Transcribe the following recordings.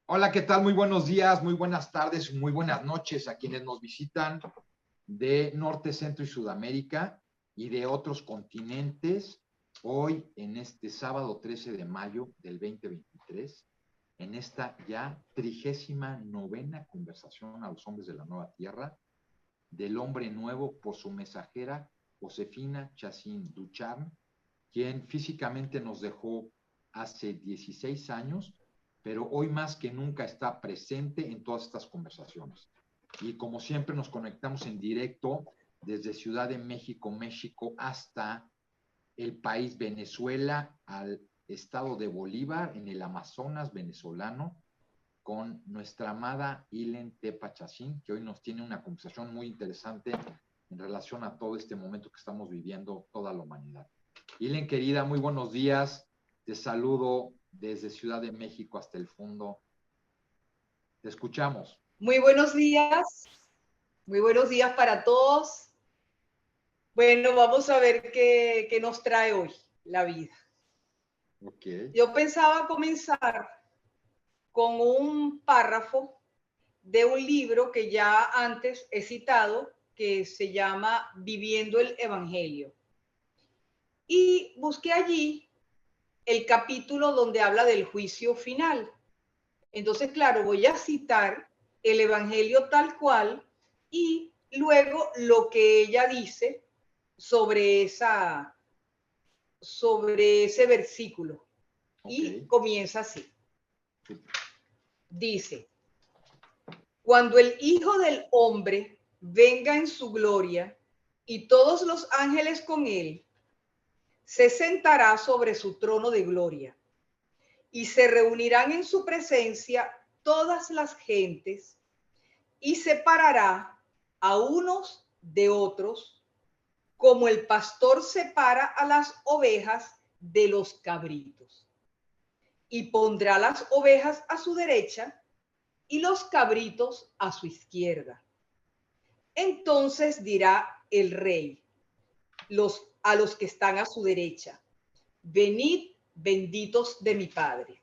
Hola, ¿qué tal? Muy buenos días, muy buenas tardes, muy buenas noches a quienes nos visitan de Norte, Centro y Sudamérica y de otros continentes. Hoy, en este sábado 13 de mayo del 2023, en esta ya 39ª conversación a los hombres de la nueva tierra, del hombre nuevo por su mensajera Josefina Chacín Ducharme, quien físicamente nos dejó hace 16 años, pero hoy más que nunca está presente en todas estas conversaciones. Y como siempre nos conectamos en directo desde Ciudad de México, México, hasta el país Venezuela, al estado de Bolívar, en el Amazonas venezolano, con nuestra amada Ilen Tepa Chacín, que hoy nos tiene una conversación muy interesante en relación a todo este momento que estamos viviendo toda la humanidad. Ilen, querida, muy buenos días. Te saludo desde Ciudad de México hasta el fondo. Te escuchamos. Muy buenos días para todos. Bueno, vamos a ver qué nos trae hoy la vida. Okay. Yo pensaba comenzar con un párrafo de un libro que ya antes he citado, que se llama Viviendo el Evangelio. Y busqué allí el capítulo donde habla del juicio final. Entonces, claro, voy a citar el Evangelio tal cual y luego lo que ella dice sobre ese versículo. Y comienza así. Dice: cuando el Hijo del Hombre venga en su gloria y todos los ángeles con él, se sentará sobre su trono de gloria y se reunirán en su presencia todas las gentes y separará a unos de otros, como el pastor separa a las ovejas de los cabritos. Y pondrá las ovejas a su derecha y los cabritos a su izquierda. Entonces dirá el rey a los que están a su derecha: venid, benditos de mi Padre.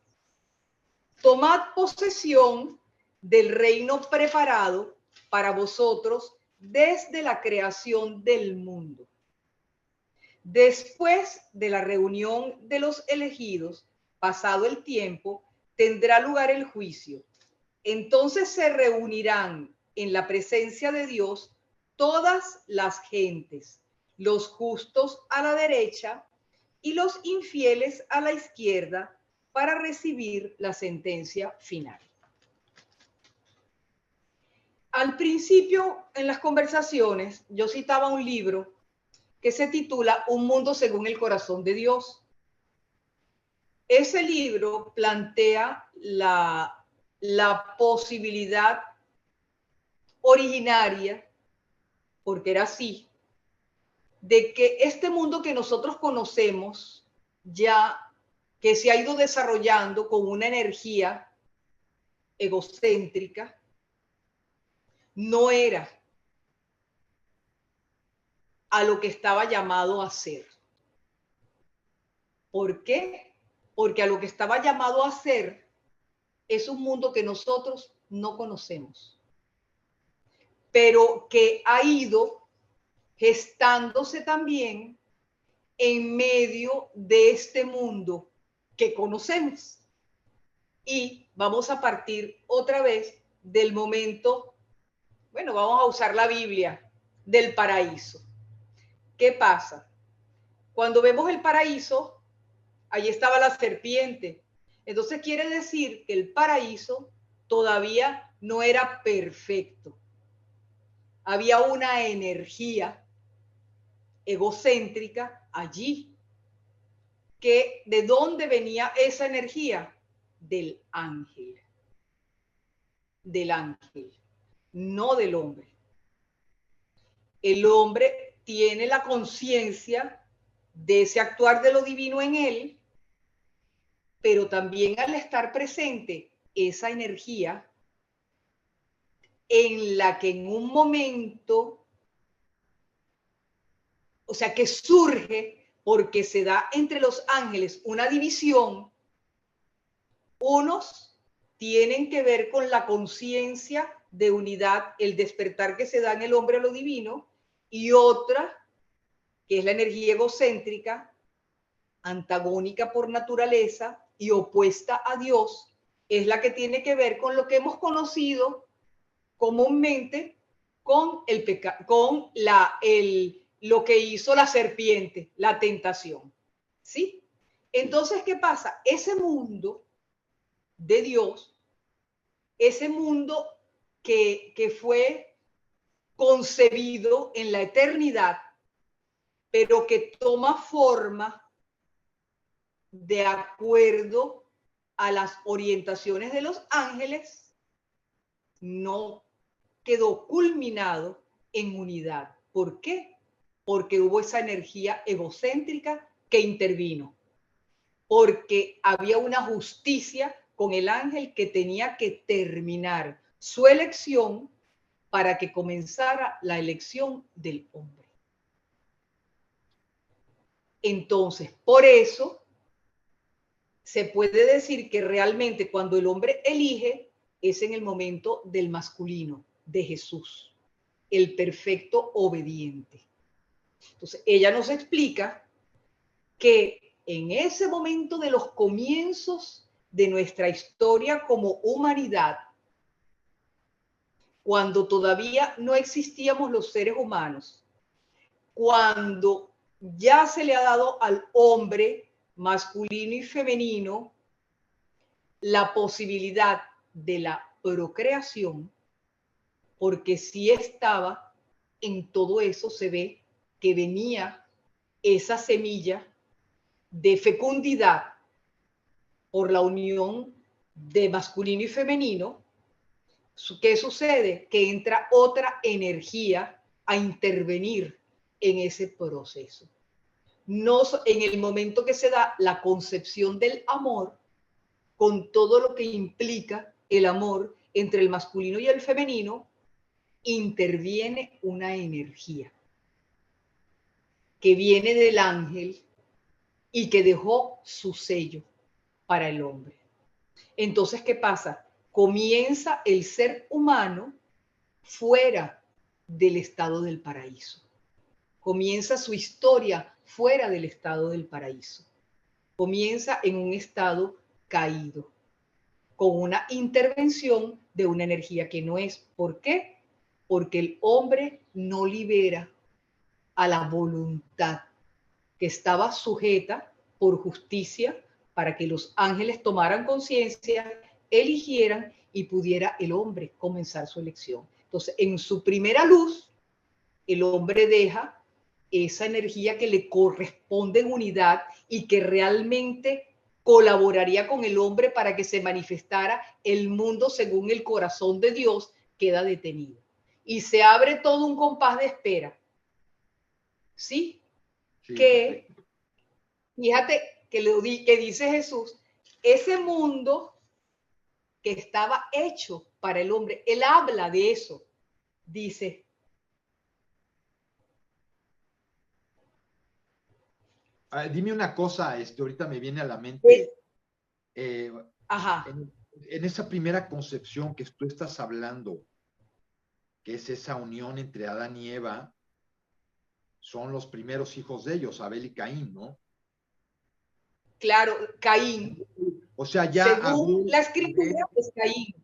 Tomad posesión del reino preparado para vosotros desde la creación del mundo. Después de la reunión de los elegidos, pasado el tiempo, tendrá lugar el juicio. Entonces se reunirán en la presencia de Dios todas las gentes, los justos a la derecha y los infieles a la izquierda, para recibir la sentencia final. Al principio, en las conversaciones, yo citaba un libro que se titula Un mundo según el corazón de Dios. Ese libro plantea la posibilidad originaria, porque era así, de que este mundo que nosotros conocemos, ya que se ha ido desarrollando con una energía egocéntrica, no era a lo que estaba llamado a ser. ¿Por qué? Porque a lo que estaba llamado a ser es un mundo que nosotros no conocemos, pero que ha ido gestándose también en medio de este mundo que conocemos. Y vamos a partir otra vez del momento, bueno, vamos a usar la Biblia, del paraíso. ¿Qué pasa? Cuando vemos el paraíso, allí estaba la serpiente. Entonces quiere decir que el paraíso todavía no era perfecto. Había una energía egocéntrica allí. ¿De dónde venía esa energía? Del ángel. Del ángel, no del hombre. El hombre tiene la conciencia de ese actuar de lo divino en él, pero también al estar presente esa energía en la que en un momento, o sea, que surge porque se da entre los ángeles una división. Unos tienen que ver con la conciencia de unidad, el despertar que se da en el hombre a lo divino, y otra, que es la energía egocéntrica, antagónica por naturaleza y opuesta a Dios, es la que tiene que ver con lo que hemos conocido comúnmente con lo que hizo la serpiente, la tentación. ¿Sí? Entonces, ¿qué pasa? Ese mundo de Dios, ese mundo que fue concebido en la eternidad, pero que toma forma de acuerdo a las orientaciones de los ángeles, no quedó culminado en unidad. ¿Por qué? Porque hubo esa energía egocéntrica que intervino, porque había una justicia con el ángel que tenía que terminar su elección para que comenzara la elección del hombre. Entonces, por eso se puede decir que realmente cuando el hombre elige es en el momento del masculino, de Jesús, el perfecto obediente. Entonces, ella nos explica que en ese momento de los comienzos de nuestra historia como humanidad, cuando todavía no existíamos los seres humanos, cuando ya se le ha dado al hombre masculino y femenino la posibilidad de la procreación, porque si estaba en todo eso, se ve que venía esa semilla de fecundidad por la unión de masculino y femenino. ¿Qué sucede? Que entra otra energía a intervenir en ese proceso. No, en el momento que se da la concepción del amor, con todo lo que implica el amor entre el masculino y el femenino, interviene una energía que viene del ángel y que dejó su sello para el hombre. Entonces, ¿qué pasa? Comienza el ser humano fuera del estado del paraíso. Comienza su historia fuera del estado del paraíso. Comienza en un estado caído, con una intervención de una energía que no es. ¿Por qué? Porque el hombre no libera a la voluntad que estaba sujeta por justicia para que los ángeles tomaran conciencia, eligieran y pudiera el hombre comenzar su elección. Entonces, en su primera luz, el hombre deja esa energía que le corresponde en unidad y que realmente colaboraría con el hombre para que se manifestara el mundo según el corazón de Dios, queda detenido. Y se abre todo un compás de espera. ¿Sí? Sí. Que, fíjate que dice Jesús, ese mundo que estaba hecho para el hombre, él habla de eso, dice. Dime una cosa, ahorita me viene a la mente. Ajá. En esa primera concepción que tú estás hablando, que es esa unión entre Adán y Eva, son los primeros hijos de ellos, Abel y Caín, ¿no? Claro, Caín. O sea, ya según Abel, la escritura es Caín.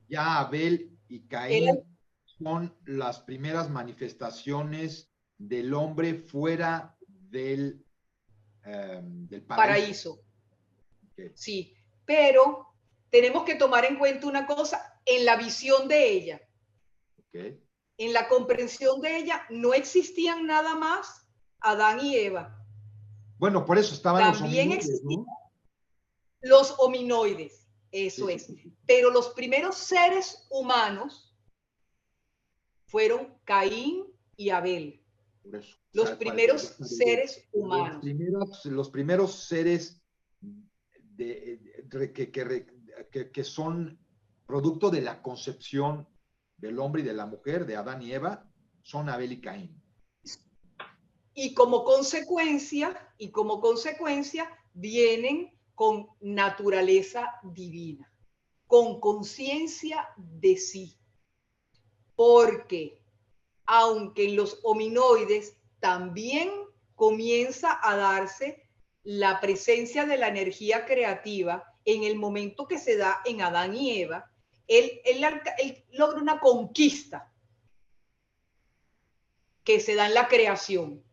Ya Abel y Caín son las primeras manifestaciones del hombre fuera del paraíso. Okay. Sí, pero tenemos que tomar en cuenta una cosa en la visión de ella. Okay. En la comprensión de ella no existían nada más Adán y Eva. Bueno, por eso estaban también los hominoides, ¿no? Los hominoides, eso sí, es. Sí. Pero los primeros seres humanos fueron Caín y Abel. Por eso. Los primeros seres humanos. Los primeros seres que son producto de la concepción del hombre y de la mujer, de Adán y Eva, son Abel y Caín. Y como consecuencia vienen con naturaleza divina. con conciencia de sí. Porque aunque en los hominoides también comienza a darse la presencia de la energía creativa en el momento que se da en Adán y Eva, él logra una conquista que se da en la creación.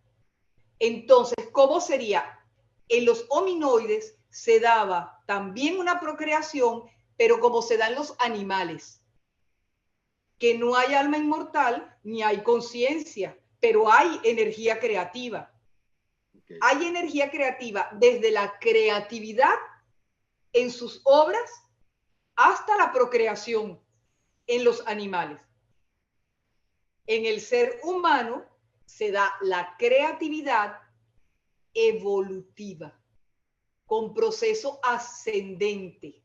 Entonces, ¿cómo sería? En los hominoides se daba también una procreación, pero como se da en los animales, que no hay alma inmortal ni hay conciencia, pero hay energía creativa. Okay. Hay energía creativa desde la creatividad en sus obras hasta la procreación en los animales. En el ser humano se da la creatividad evolutiva, con proceso ascendente.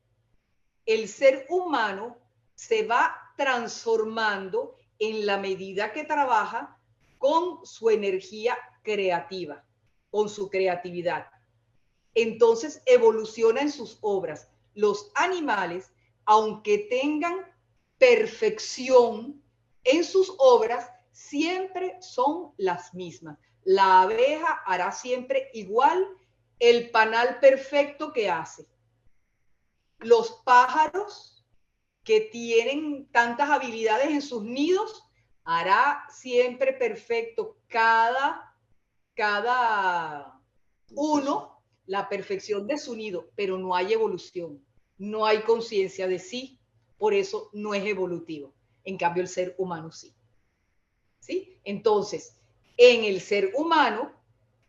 El ser humano se va transformando en la medida que trabaja con su energía creativa, con su creatividad. Entonces evoluciona en sus obras. Los animales, aunque tengan perfección en sus obras, siempre son las mismas. La abeja hará siempre igual el panal perfecto que hace. Los pájaros que tienen tantas habilidades en sus nidos, hará siempre perfecto cada uno la perfección de su nido, pero no hay evolución, no hay conciencia de sí, por eso no es evolutivo. En cambio, el ser humano sí. ¿Sí? Entonces, en el ser humano,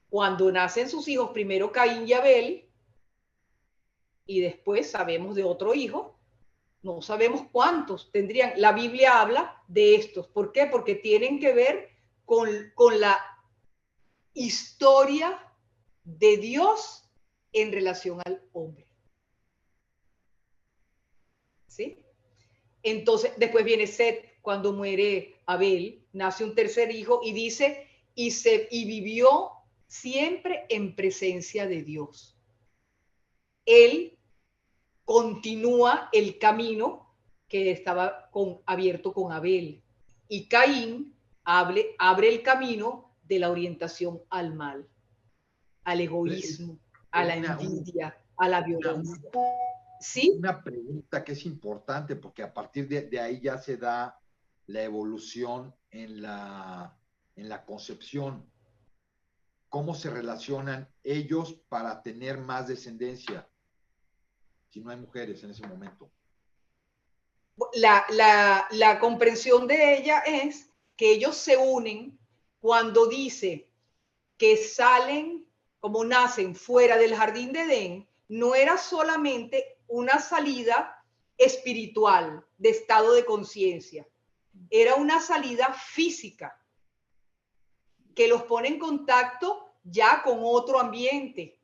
cuando nacen sus hijos, primero Caín y Abel, y después sabemos de otro hijo, no sabemos cuántos tendrían. La Biblia habla de estos. ¿Por qué? Porque tienen que ver con la historia de Dios en relación al hombre. ¿Sí? Entonces, después viene Set, cuando muere Abel, nace un tercer hijo y dice, y vivió siempre en presencia de Dios. Él continúa el camino que estaba abierto con Abel. Y Caín abre el camino de la orientación al mal, al egoísmo, a la envidia, a la violencia. ¿Sí? Una pregunta que es importante porque a partir de ahí ya se da la evolución en la concepción. ¿Cómo se relacionan ellos para tener más descendencia si no hay mujeres en ese momento? La comprensión de ella es que ellos se unen cuando dice que salen, como nacen fuera del jardín de Edén, no era solamente una salida espiritual de estado de conciencia, era una salida física que los pone en contacto ya con otro ambiente.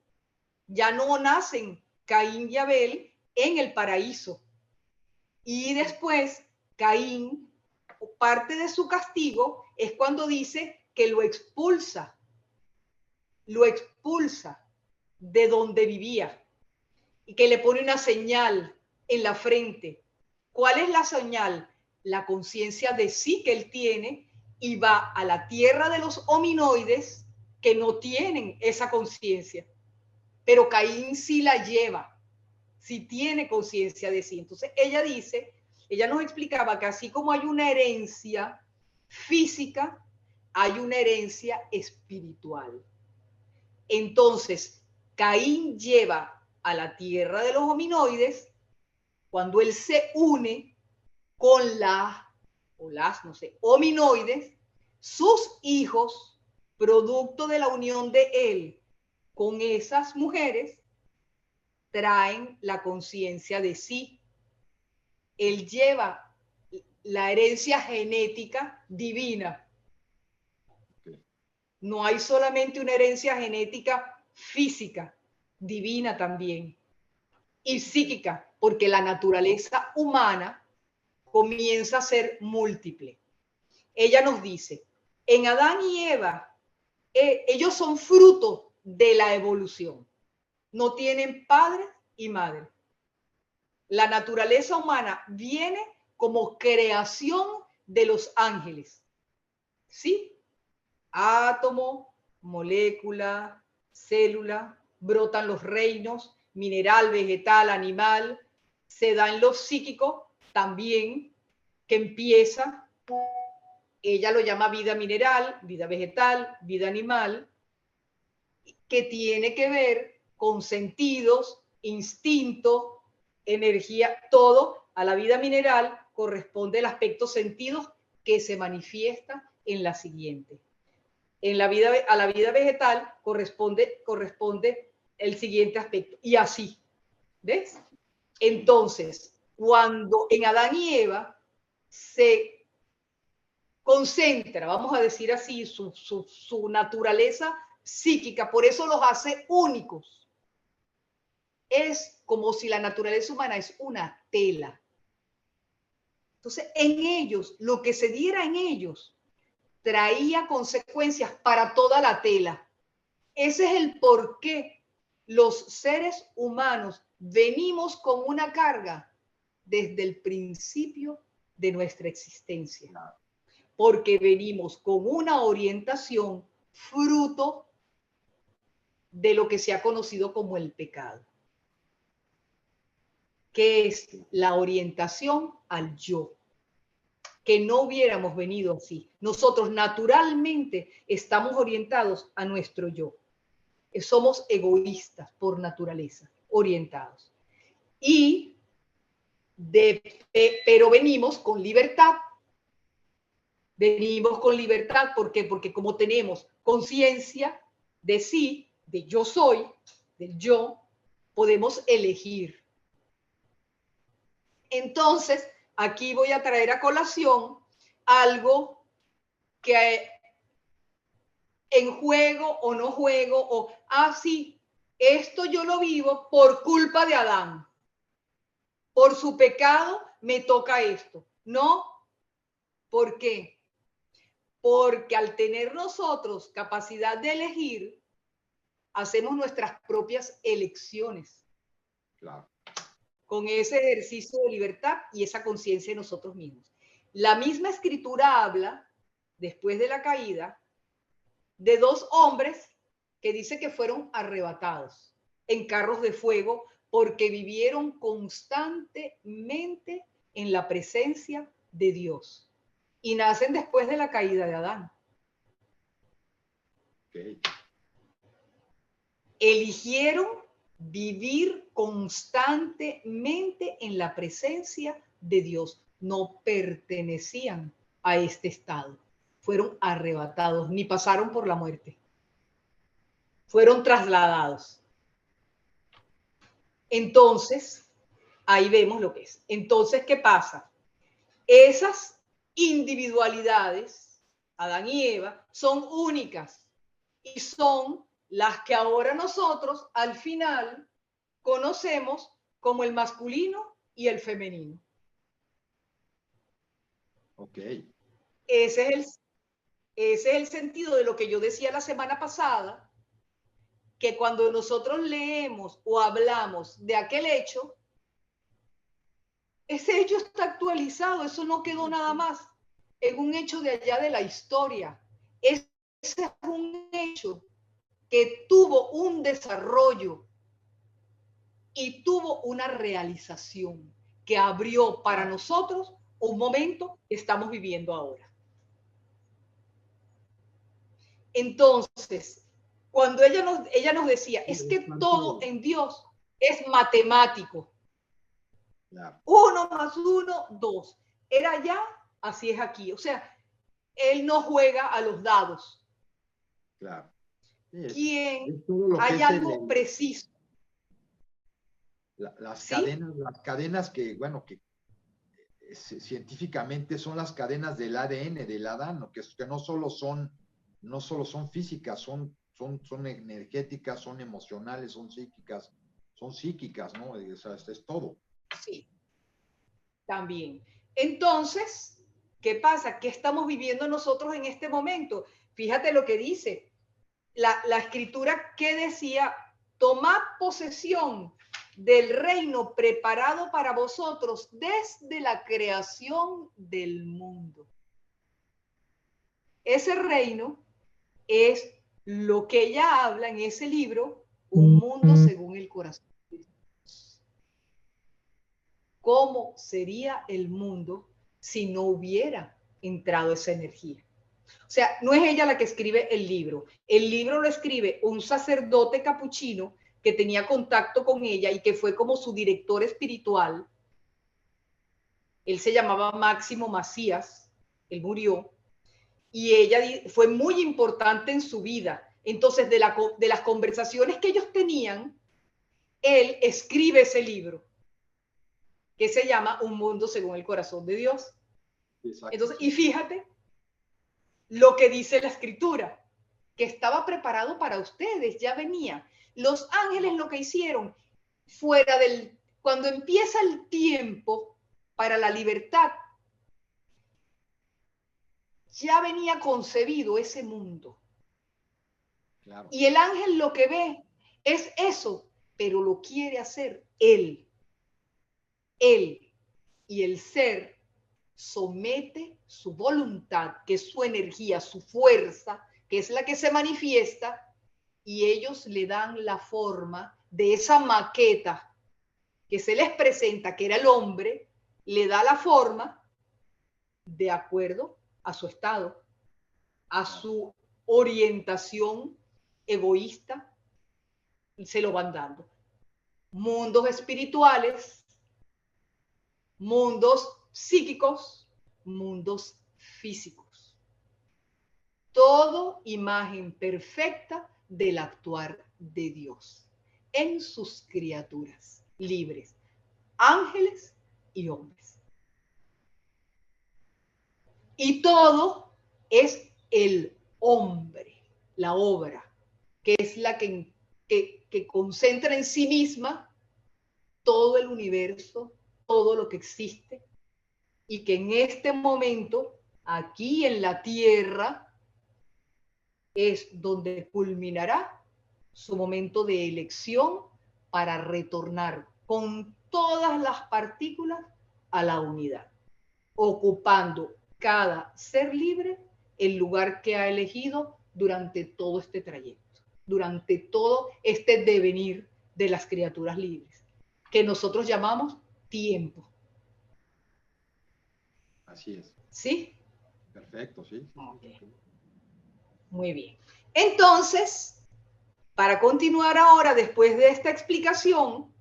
Ya no nacen Caín y Abel en el paraíso. Y después Caín, parte de su castigo es cuando dice que lo expulsa de donde vivía y que le pone una señal en la frente. ¿Cuál es la señal? La conciencia de sí que él tiene, y va a la tierra de los hominoides que no tienen esa conciencia, pero Caín sí la lleva, sí tiene conciencia de sí. Entonces ella nos explicaba que así como hay una herencia física, hay una herencia espiritual. Entonces, Caín lleva a la tierra de los hominoides cuando él se une con hominoides, sus hijos, producto de la unión de él con esas mujeres, traen la conciencia de sí. Él lleva la herencia genética divina. No hay solamente una herencia genética física, divina también, y psíquica, porque la naturaleza humana comienza a ser múltiple. Ella nos dice, en Adán y Eva, ellos son fruto de la evolución. No tienen padre y madre. la naturaleza humana viene como creación de los ángeles. ¿Sí? Átomo, molécula, célula, brotan los reinos, mineral, vegetal, animal, se da en lo psíquico también, que empieza, ella lo llama vida mineral, vida vegetal, vida animal, que tiene que ver con sentidos, instinto, energía, todo. A la vida mineral corresponde el aspecto sentidos que se manifiesta en la siguiente. A la vida vegetal corresponde el siguiente aspecto. Y así, ¿ves? Entonces, cuando en Adán y Eva se concentra, vamos a decir así, su naturaleza psíquica, por eso los hace únicos. Es como si la naturaleza humana es una tela. Entonces, en ellos, lo que se diera en ellos, traía consecuencias para toda la tela. Ese es el por qué los seres humanos venimos con una carga desde el principio de nuestra existencia. Porque venimos con una orientación fruto de lo que se ha conocido como el pecado, que es la orientación al yo. Que no hubiéramos venido así. Nosotros naturalmente estamos orientados a nuestro yo. Somos egoístas por naturaleza, orientados. Pero venimos con libertad. Venimos con libertad, ¿por qué? Porque como tenemos conciencia de sí, de yo soy, del yo, podemos elegir. Entonces, aquí voy a traer a colación algo que en juego o no juego, o, sí, esto yo lo vivo por culpa de Adán. Por su pecado me toca esto. No, ¿por qué? Porque al tener nosotros capacidad de elegir, hacemos nuestras propias elecciones. Claro. Con ese ejercicio de libertad y esa conciencia de nosotros mismos. La misma escritura habla, después de la caída, de dos hombres que dice que fueron arrebatados en carros de fuego porque vivieron constantemente en la presencia de Dios y nacen después de la caída de Adán. Okay. Eligieron vivir constantemente en la presencia de Dios. No pertenecían a este estado. Fueron arrebatados, ni pasaron por la muerte. Fueron trasladados. Entonces, ahí vemos lo que es. Entonces, ¿qué pasa? Esas individualidades, Adán y Eva, son únicas y son las que ahora nosotros al final conocemos como el masculino y el femenino. Ok. Ese es el sentido de lo que yo decía la semana pasada, que cuando nosotros leemos o hablamos de aquel hecho, ese hecho está actualizado, eso no quedó nada más en un hecho de allá de la historia. Ese es un hecho que tuvo un desarrollo y tuvo una realización que abrió para nosotros un momento que estamos viviendo ahora. Entonces, cuando ella nos decía, es que todo en Dios es matemático. Claro. 1 más 1, 2. Era ya, así es aquí. O sea, él no juega a los dados. Claro. ¿Quién? Hay algo preciso. Las cadenas que, bueno, que científicamente son las cadenas del ADN del Adán, que no solo son físicas, son energéticas, son emocionales, son psíquicas, ¿no? O sea, esto es todo. Sí, también. Entonces, ¿qué pasa? ¿Qué estamos viviendo nosotros en este momento? Fíjate lo que dice la escritura, que decía, tomad posesión del reino preparado para vosotros desde la creación del mundo. Ese reino es lo que ella habla en ese libro, Un mundo según el corazón. ¿Cómo sería el mundo si no hubiera entrado esa energía? O sea, no es ella la que escribe el libro. El libro lo escribe un sacerdote capuchino que tenía contacto con ella y que fue como su director espiritual. Él se llamaba Máximo Macías, él murió, y ella fue muy importante en su vida. Entonces, de las conversaciones que ellos tenían, él escribe ese libro, que se llama Un mundo según el corazón de Dios. Exacto. Entonces, y fíjate lo que dice la escritura, que estaba preparado para ustedes, ya venía. Los ángeles lo que hicieron, cuando empieza el tiempo para la libertad, ya venía concebido ese mundo. Claro. Y el ángel lo que ve es eso, pero lo quiere hacer él. Él y el ser somete su voluntad, que es su energía, su fuerza, que es la que se manifiesta, y ellos le dan la forma de esa maqueta que se les presenta, que era el hombre, le da la forma de acuerdo a su estado, a su orientación egoísta, se lo van dando. Mundos espirituales, mundos psíquicos, mundos físicos. Todo imagen perfecta del actuar de Dios en sus criaturas libres, ángeles y hombres. Y todo es el hombre, la obra, que es la que concentra en sí misma todo el universo, todo lo que existe, y que en este momento, aquí en la Tierra, es donde culminará su momento de elección para retornar con todas las partículas a la unidad, ocupando cada ser libre el lugar que ha elegido durante todo este trayecto, durante todo este devenir de las criaturas libres, que nosotros llamamos tiempo. Así es. ¿Sí? Perfecto, sí. Okay. Muy bien. Entonces, para continuar ahora, después de esta explicación,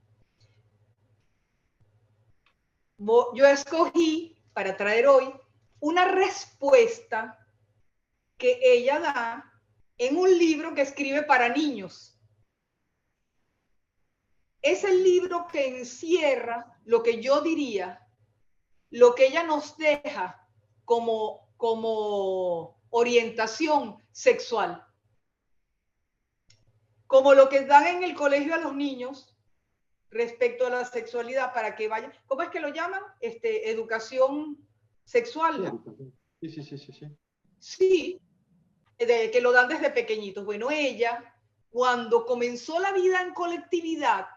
yo escogí para traer hoy una respuesta que ella da en un libro que escribe para niños. Es el libro que encierra lo que yo diría, lo que ella nos deja como orientación sexual. Como lo que dan en el colegio a los niños respecto a la sexualidad para que vayan, ¿cómo es que lo llaman? Educación sexual, ¿no? Sí. Sí, que lo dan desde pequeñitos. Bueno, ella, cuando comenzó la vida en colectividad,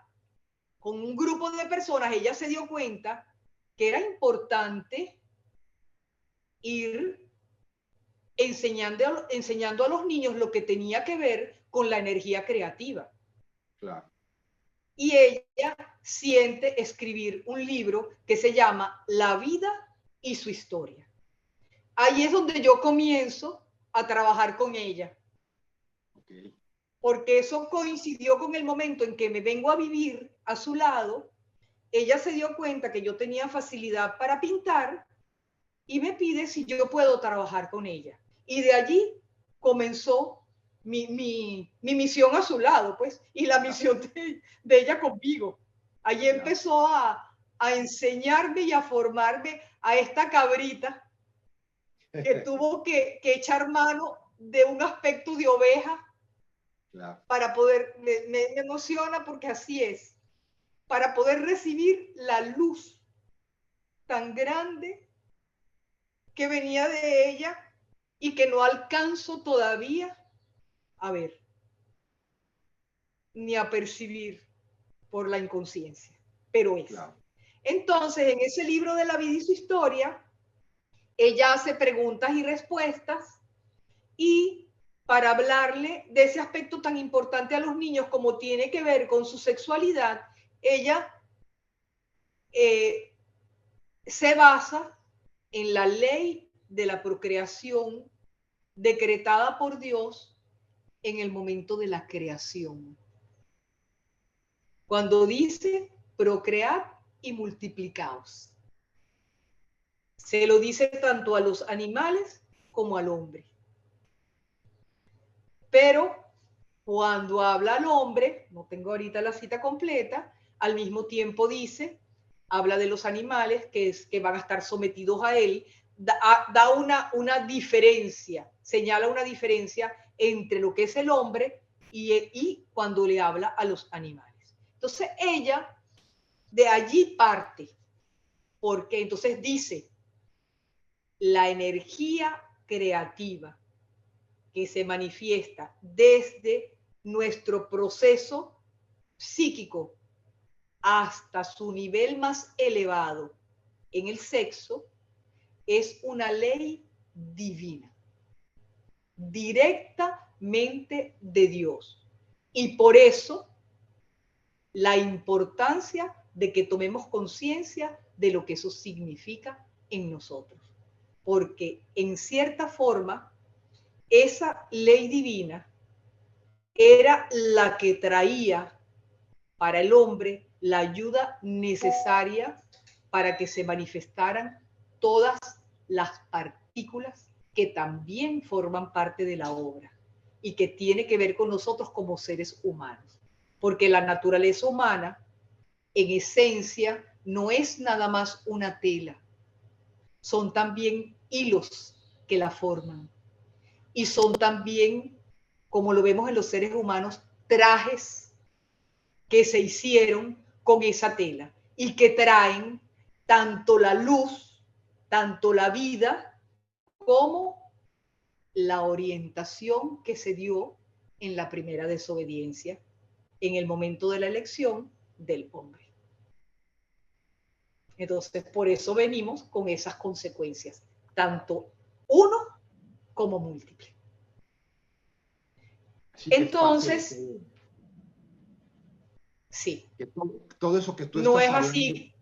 con un grupo de personas, ella se dio cuenta que era importante ir enseñando a los niños lo que tenía que ver con la energía creativa. Claro. Y ella siente escribir un libro que se llama La vida y su historia. Ahí es donde yo comienzo a trabajar con ella. Okay. Porque eso coincidió con el momento en que me vengo a vivir a su lado. Ella se dio cuenta que yo tenía facilidad para pintar y me pide si yo puedo trabajar con ella. Y de allí comenzó mi misión a su lado, pues, y la misión de ella conmigo. Allí empezó a enseñarme y a formarme a esta cabrita que tuvo que echar mano de un aspecto de oveja para poder, me emociona porque así es, para poder recibir la luz tan grande que venía de ella y que no alcanzo todavía a ver ni a percibir. por la inconsciencia, pero es. Claro. Entonces, en ese libro de la vida y su historia, ella hace preguntas y respuestas, y para hablarle de ese aspecto tan importante a los niños como tiene que ver con su sexualidad, ella se basa en la ley de la procreación decretada por Dios en el momento de la creación. Cuando dice procread y multiplicaos. Se lo dice tanto a los animales como al hombre. Pero cuando habla al hombre, no tengo ahorita la cita completa, al mismo tiempo dice, habla de los animales que van a estar sometidos a él, da una diferencia, señala una diferencia entre lo que es el hombre y cuando le habla a los animales. Entonces ella de allí parte, porque entonces dice, la energía creativa que se manifiesta desde nuestro proceso psíquico hasta su nivel más elevado en el sexo es una ley divina, directamente de Dios. Y por eso la importancia de que tomemos conciencia de lo que eso significa en nosotros. Porque en cierta forma, esa ley divina era la que traía para el hombre la ayuda necesaria para que se manifestaran todas las partículas que también forman parte de la obra y que tiene que ver con nosotros como seres humanos. Porque la naturaleza humana, en esencia, no es nada más una tela, son también hilos que la forman. Y son también, como lo vemos en los seres humanos, trajes que se hicieron con esa tela y que traen tanto la luz, tanto la vida, como la orientación que se dio en la primera desobediencia, en el momento de la elección del hombre. Entonces, por eso venimos con esas consecuencias, tanto uno como múltiple. Sí, entonces, sí. Que todo eso que tú no estás es hablando, así.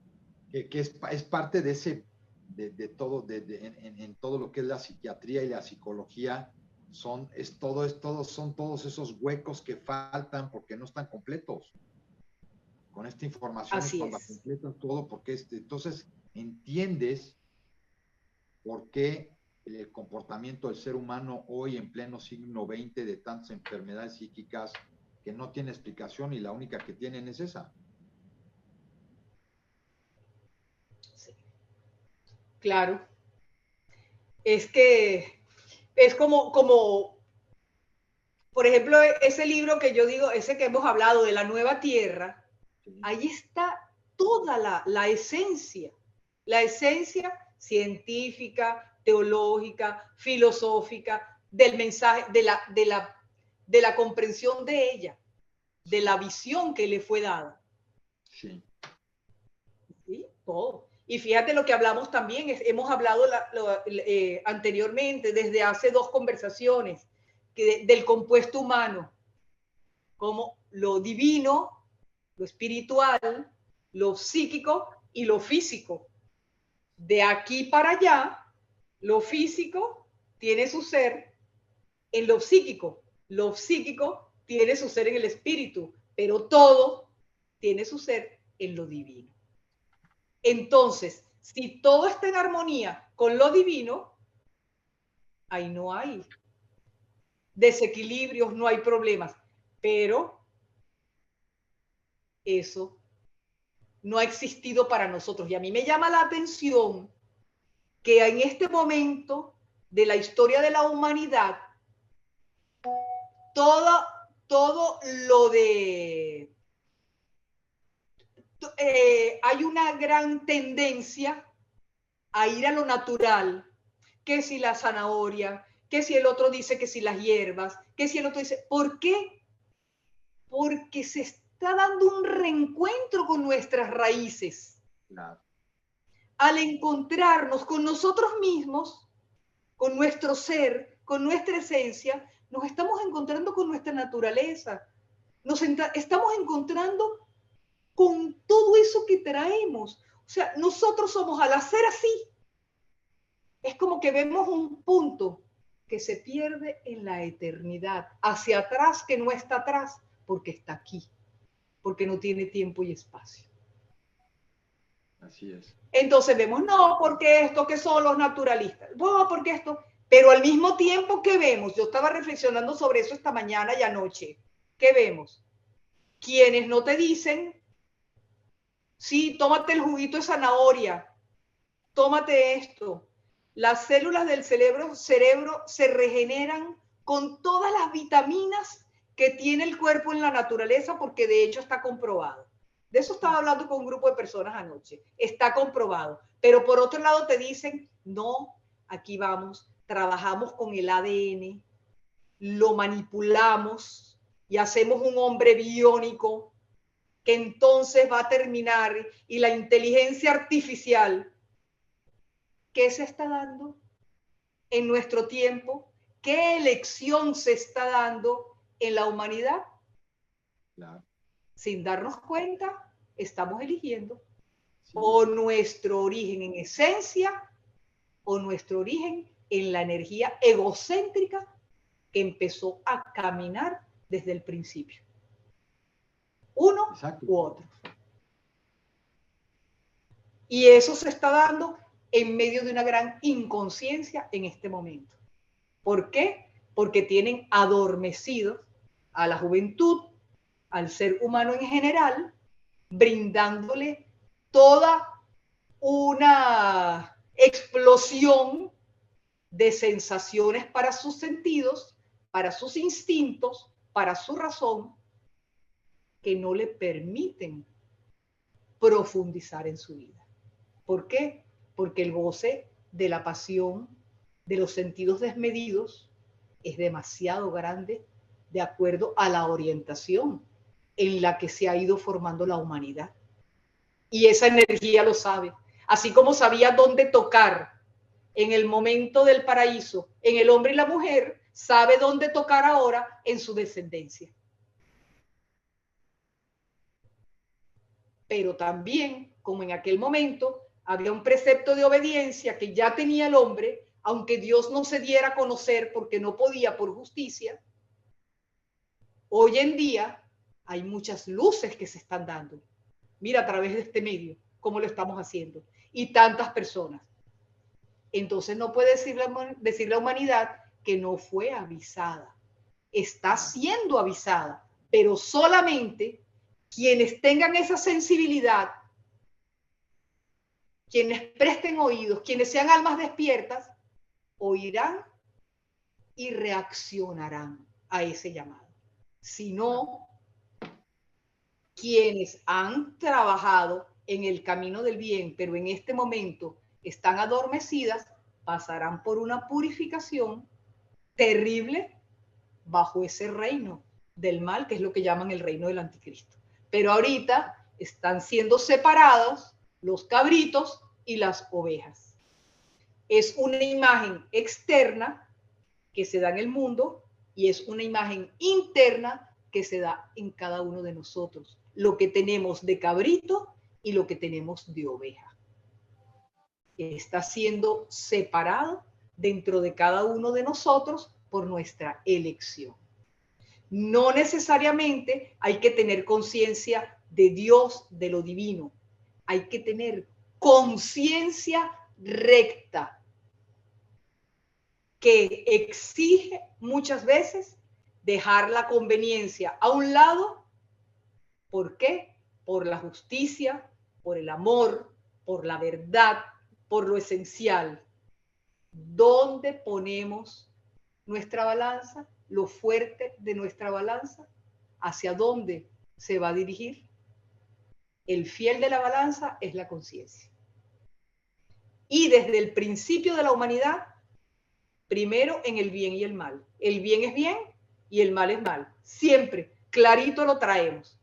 Que es parte de ese, de todo, en todo lo que es la psiquiatría y la psicología, son todos esos huecos que faltan porque no están completos. Con esta información Así es cuando es. completan todo, porque entonces entiendes por qué el comportamiento del ser humano hoy en pleno siglo XX de tantas enfermedades psíquicas que no tiene explicación y la única que tienen es esa. Sí. Claro. Es que es como, por ejemplo, ese libro que yo digo, ese que hemos hablado de la nueva tierra, sí. Ahí está toda la esencia científica, teológica, filosófica, del mensaje, de la comprensión de ella, de la visión que le fue dada. Sí. ¿Sí? Todo. Y fíjate lo que hablamos también, hemos hablado anteriormente, desde hace 2 conversaciones, del compuesto humano, como lo divino, lo espiritual, lo psíquico y lo físico. De aquí para allá, lo físico tiene su ser en lo psíquico tiene su ser en el espíritu, pero todo tiene su ser en lo divino. Entonces, si todo está en armonía con lo divino, ahí no hay desequilibrios, no hay problemas. Pero eso no ha existido para nosotros. Y a mí me llama la atención que en este momento de la historia de la humanidad, todo lo de... hay una gran tendencia a ir a lo natural, que si la zanahoria, que si el otro dice que si las hierbas, que si el otro dice, ¿por qué? Porque está dando un reencuentro con nuestras raíces. Claro. Al encontrarnos con nosotros mismos, con nuestro ser, con nuestra esencia, nos estamos encontrando con nuestra naturaleza. Nos estamos encontrando con todo eso que traemos. O sea, nosotros somos, al hacer así, es como que vemos un punto que se pierde en la eternidad, hacia atrás que no está atrás, porque está aquí, porque no tiene tiempo y espacio. Así es. Entonces vemos, no, porque esto, que son los naturalistas, no, porque esto, pero al mismo tiempo que vemos, yo estaba reflexionando sobre eso esta mañana y anoche, ¿qué vemos? Quienes no te dicen, sí, tómate el juguito de zanahoria, tómate esto. Las células del cerebro se regeneran con todas las vitaminas que tiene el cuerpo en la naturaleza, porque de hecho está comprobado. De eso estaba hablando con un grupo de personas anoche. Está comprobado. Pero por otro lado te dicen, no, aquí vamos, trabajamos con el ADN, lo manipulamos y hacemos un hombre biónico que entonces va a terminar, y la inteligencia artificial, ¿qué se está dando en nuestro tiempo? ¿Qué elección se está dando en la humanidad? Claro. Sin darnos cuenta, estamos eligiendo o nuestro origen en esencia o nuestro origen en la energía egocéntrica que empezó a caminar desde el principio. Uno u otro. Y eso se está dando en medio de una gran inconsciencia en este momento. ¿Por qué? Porque tienen adormecido a la juventud, al ser humano en general, brindándole toda una explosión de sensaciones para sus sentidos, para sus instintos, para su razón, que no le permiten profundizar en su vida. ¿Por qué? Porque el goce de la pasión, de los sentidos desmedidos, es demasiado grande de acuerdo a la orientación en la que se ha ido formando la humanidad. Y esa energía lo sabe. Así como sabía dónde tocar en el momento del paraíso, en el hombre y la mujer, sabe dónde tocar ahora en su descendencia. Pero también, como en aquel momento, había un precepto de obediencia que ya tenía el hombre, aunque Dios no se diera a conocer porque no podía por justicia. Hoy en día hay muchas luces que se están dando. Mira a través de este medio cómo lo estamos haciendo. Y tantas personas. Entonces no puede decir la humanidad que no fue avisada. Está siendo avisada, pero solamente quienes tengan esa sensibilidad, quienes presten oídos, quienes sean almas despiertas, oirán y reaccionarán a ese llamado. Si no, quienes han trabajado en el camino del bien, pero en este momento están adormecidas, pasarán por una purificación terrible bajo ese reino del mal, que es lo que llaman el reino del anticristo. Pero ahorita están siendo separados los cabritos y las ovejas. Es una imagen externa que se da en el mundo y es una imagen interna que se da en cada uno de nosotros. Lo que tenemos de cabrito y lo que tenemos de oveja. Está siendo separado dentro de cada uno de nosotros por nuestra elección. No necesariamente hay que tener conciencia de Dios, de lo divino. Hay que tener conciencia recta, que exige muchas veces dejar la conveniencia a un lado. ¿Por qué? Por la justicia, por el amor, por la verdad, por lo esencial. ¿Dónde ponemos nuestra balanza? Lo fuerte de nuestra balanza. ¿Hacia dónde se va a dirigir? El fiel de la balanza es la conciencia. Y desde el principio de la humanidad, primero en el bien y el mal. El bien es bien y el mal es mal. Siempre, clarito lo traemos.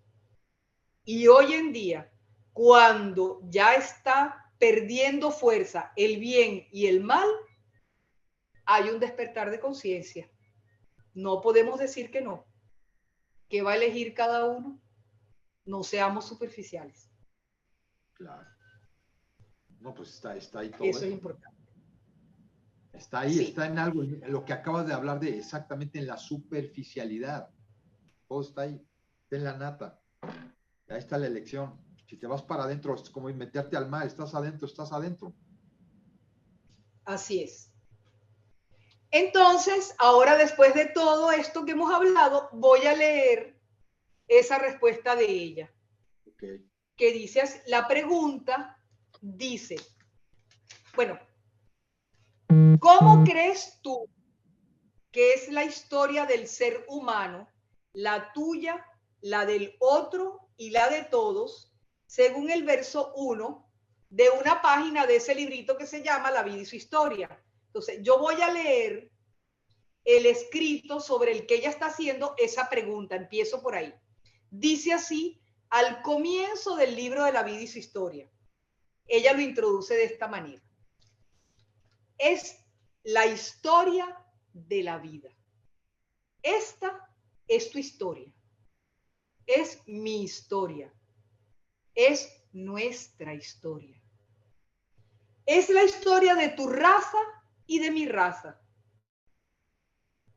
Y hoy en día, cuando ya está perdiendo fuerza el bien y el mal, hay un despertar de conciencia. No podemos decir que no. ¿Qué va a elegir cada uno? No seamos superficiales. Claro. No, pues está ahí todo Eso eso. es importante. Está ahí, Sí. está en algo, en lo que acabas de hablar de exactamente en la superficialidad. Todo está ahí, está en la nata. Ahí está la elección. Si te vas para adentro, es como meterte al mar, estás adentro, estás adentro. Así es. Entonces, ahora después de todo esto que hemos hablado, voy a leer esa respuesta de ella. Okay. Que dice, la pregunta dice, bueno, ¿cómo crees tú que es la historia del ser humano, la tuya, la del otro y la de todos, según el verso 1 de una página de ese librito que se llama La vida y su historia? Entonces, yo voy a leer el escrito sobre el que ella está haciendo esa pregunta. Empiezo por ahí. Dice así, al comienzo del libro de La vida y su historia. Ella lo introduce de esta manera. Es la historia de la vida. Esta es tu historia. Es mi historia. Es nuestra historia. Es la historia de tu raza y de mi raza.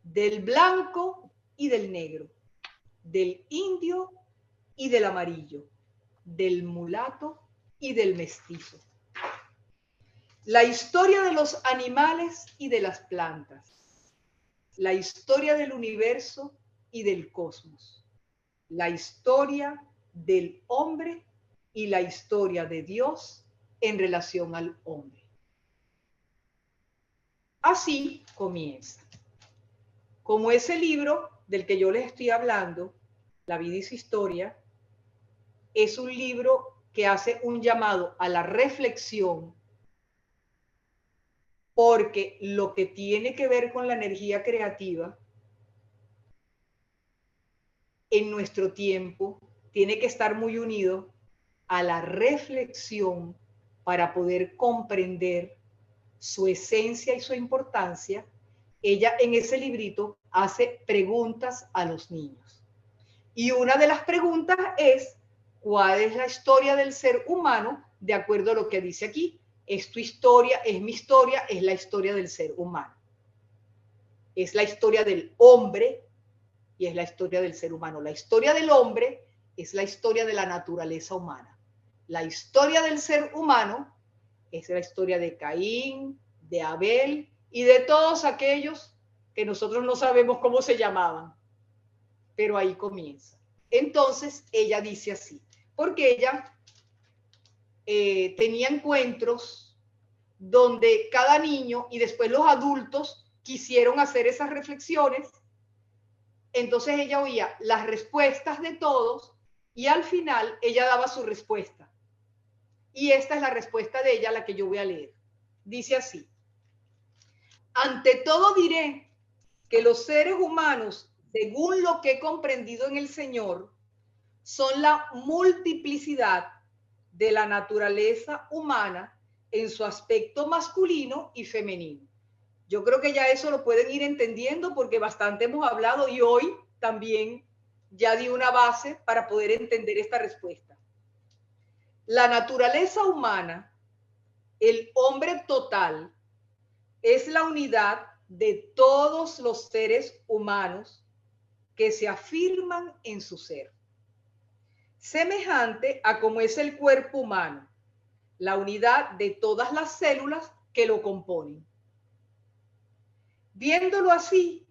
Del blanco y del negro. Del indio y del amarillo. Del mulato y del mestizo. La historia de los animales y de las plantas. La historia del universo y del cosmos. La historia del hombre y la historia de Dios en relación al hombre. Así comienza. Como ese libro del que yo les estoy hablando, La vida y su historia, es un libro que hace un llamado a la reflexión, porque lo que tiene que ver con la energía creativa en nuestro tiempo tiene que estar muy unido a la reflexión para poder comprender su esencia y su importancia. Ella en ese librito hace preguntas a los niños. Y una de las preguntas es, ¿cuál es la historia del ser humano de acuerdo a lo que dice aquí? Es tu historia, es mi historia, es la historia del ser humano. Es la historia del hombre y es la historia del ser humano. La historia del hombre es la historia de la naturaleza humana. La historia del ser humano es la historia de Caín, de Abel y de todos aquellos que nosotros no sabemos cómo se llamaban, pero ahí comienza. Entonces ella dice así, porque ella tenía encuentros donde cada niño y después los adultos quisieron hacer esas reflexiones. Entonces ella oía las respuestas de todos y al final ella daba su respuesta. Y esta es la respuesta de ella, la que yo voy a leer. Dice así: ante todo diré que los seres humanos, según lo que he comprendido en el Señor, son la multiplicidad de la naturaleza humana en su aspecto masculino y femenino. Yo creo que ya eso lo pueden ir entendiendo porque bastante hemos hablado y hoy también ya di una base para poder entender esta respuesta. La naturaleza humana, el hombre total, es la unidad de todos los seres humanos que se afirman en su ser. Semejante a como es el cuerpo humano, la unidad de todas las células que lo componen. Viéndolo así,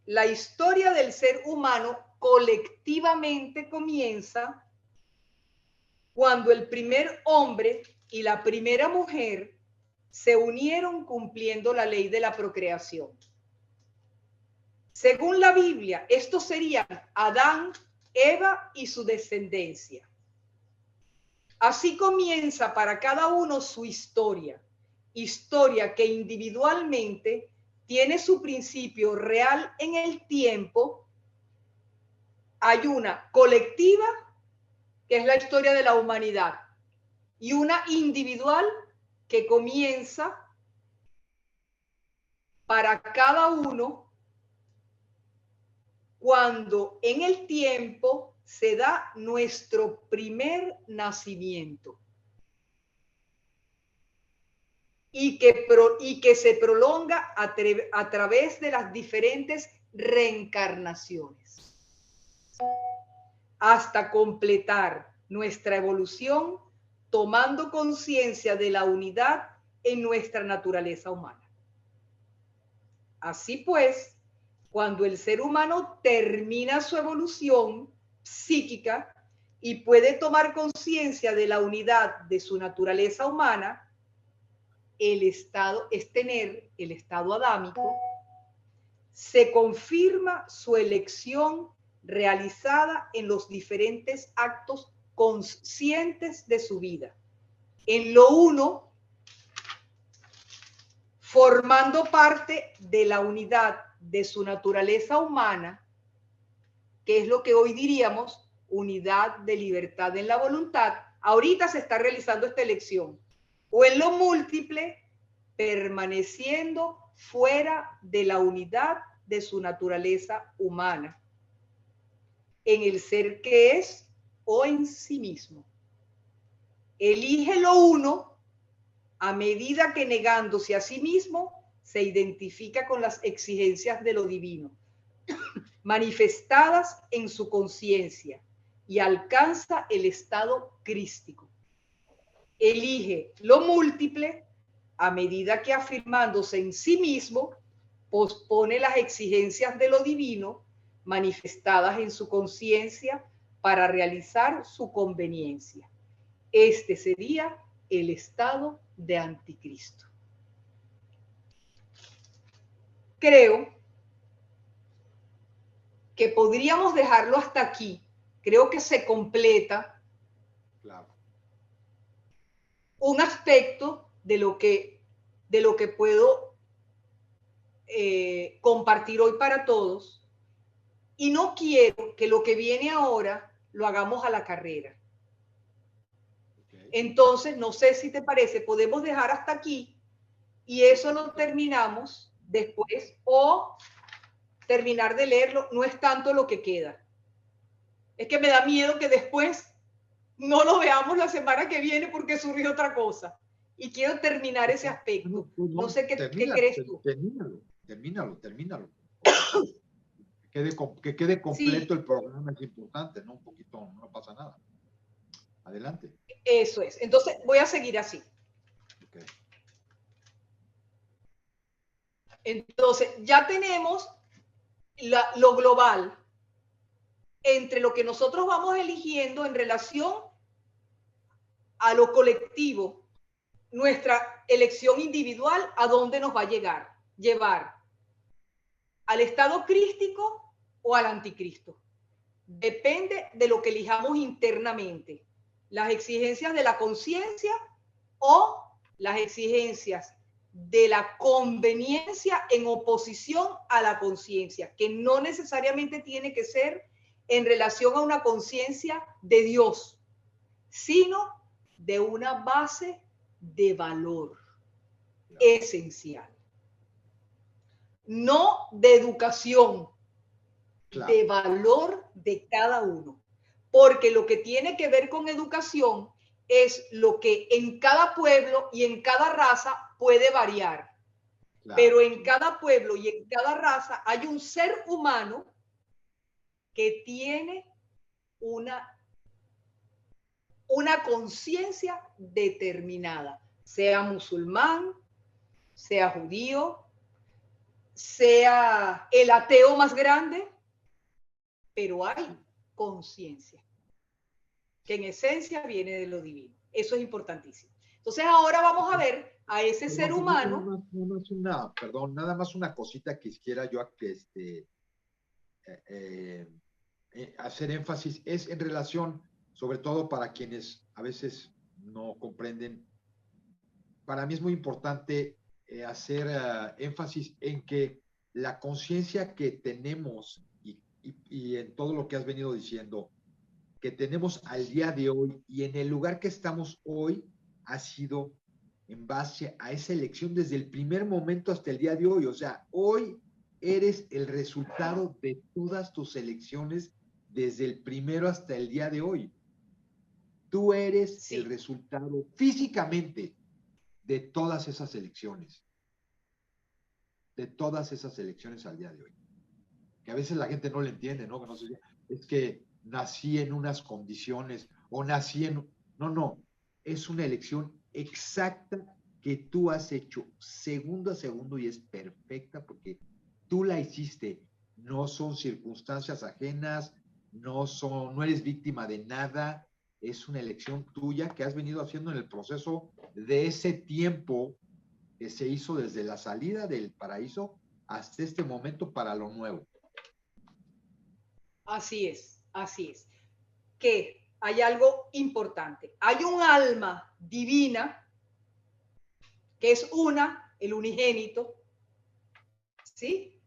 la historia del ser humano colectivamente comienza cuando el primer hombre y la primera mujer se unieron cumpliendo la ley de la procreación. Según la Biblia, estos serían Adán, Eva y su descendencia. Así comienza para cada uno su historia, historia que individualmente tiene su principio real en el tiempo. Hay una colectiva que es la historia de la humanidad, y una individual que comienza para cada uno cuando en el tiempo se da nuestro primer nacimiento y que se prolonga a través de las diferentes reencarnaciones hasta completar nuestra evolución tomando conciencia de la unidad en nuestra naturaleza humana. Así pues, cuando el ser humano termina su evolución psíquica y puede tomar conciencia de la unidad de su naturaleza humana, el estado es tener el estado adámico, se confirma su elección realizada en los diferentes actos conscientes de su vida. En lo uno, formando parte de la unidad de su naturaleza humana, que es lo que hoy diríamos unidad de libertad en la voluntad, ahorita se está realizando esta elección. O en lo múltiple, permaneciendo fuera de la unidad de su naturaleza humana, en el ser que es o en sí mismo. Elige lo uno a medida que negándose a sí mismo se identifica con las exigencias de lo divino, manifestadas en su conciencia, y alcanza el estado crístico. Elige lo múltiple a medida que afirmándose en sí mismo pospone las exigencias de lo divino manifestadas en su conciencia para realizar su conveniencia. Este sería el estado de anticristo. Creo que podríamos dejarlo hasta aquí. Creo que se completa un aspecto de lo que puedo compartir hoy para todos, y no quiero que lo que viene ahora lo hagamos a la carrera. Entonces, no sé si te parece, podemos dejar hasta aquí y eso lo terminamos después, o terminar de leerlo. No es tanto lo que queda. Es que me da miedo que después no lo veamos la semana que viene porque surgió otra cosa. Y quiero terminar ese aspecto. No sé qué crees tú. Termínalo. Que quede completo, sí. El programa es importante, ¿no? Un poquito, no pasa nada. Adelante. Eso es. Entonces, voy a seguir así. Okay. Entonces, ya tenemos lo global entre lo que nosotros vamos eligiendo en relación a lo colectivo, nuestra elección individual, a dónde nos va a llevar al estado crístico o al anticristo. Depende de lo que elijamos internamente, las exigencias de la conciencia o las exigencias de la conveniencia en oposición a la conciencia, que no necesariamente tiene que ser en relación a una conciencia de Dios, sino de una base de valor esencial. No de educación, de valor de cada uno. Porque lo que tiene que ver con educación es lo que en cada pueblo y en cada raza puede variar. Claro. Pero en cada pueblo y en cada raza hay un ser humano que tiene una conciencia determinada, sea musulmán, sea judío, sea el ateo más grande, pero hay conciencia, que en esencia viene de lo divino. Eso es importantísimo. Entonces ahora vamos a ver a ese ser humano. Nada más una cosita que quisiera yo hacer énfasis, es en relación, sobre todo para quienes a veces no comprenden. Para mí es muy importante hacer énfasis en que la conciencia que tenemos y en todo lo que has venido diciendo, que tenemos al día de hoy y en el lugar que estamos hoy ha sido en base a esa elección desde el primer momento hasta el día de hoy. O sea, hoy eres el resultado de todas tus elecciones desde el primero hasta el día de hoy. Tú eres el resultado físicamente de todas esas elecciones. De todas esas elecciones al día de hoy. Que a veces la gente no le entiende, ¿no? No sé, es que nací en unas condiciones o nací en... No, no. Es una elección exacta que tú has hecho segundo a segundo y es perfecta porque tú la hiciste. No son circunstancias ajenas, no eres víctima de nada. Es una elección tuya que has venido haciendo en el proceso de ese tiempo que se hizo desde la salida del paraíso hasta este momento para lo nuevo. Así es, así es. Que hay algo importante. Hay un alma divina que es el unigénito, ¿sí?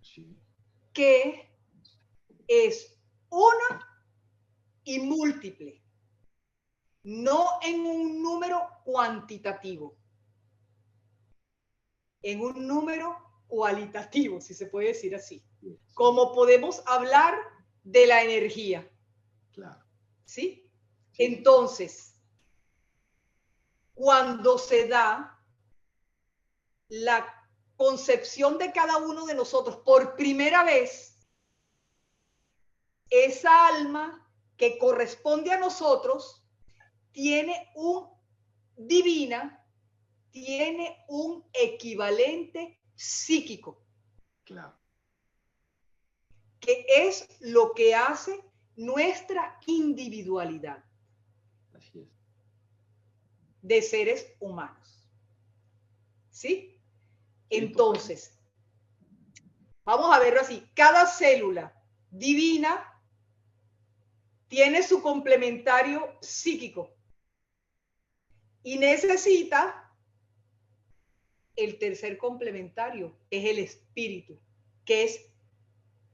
Sí. Que es una y múltiple, no en un número cuantitativo, en un número cualitativo, si se puede decir así. Sí. Como podemos hablar de la energía. Claro. ¿Sí? Entonces, cuando se da la concepción de cada uno de nosotros por primera vez, esa alma que corresponde a nosotros tiene tiene un equivalente psíquico. Claro. Que es lo que hace nuestra individualidad. Así es. De seres humanos. ¿Sí? Entonces, vamos a verlo así. Cada célula divina tiene su complementario psíquico y necesita el tercer complementario, es el espíritu, que es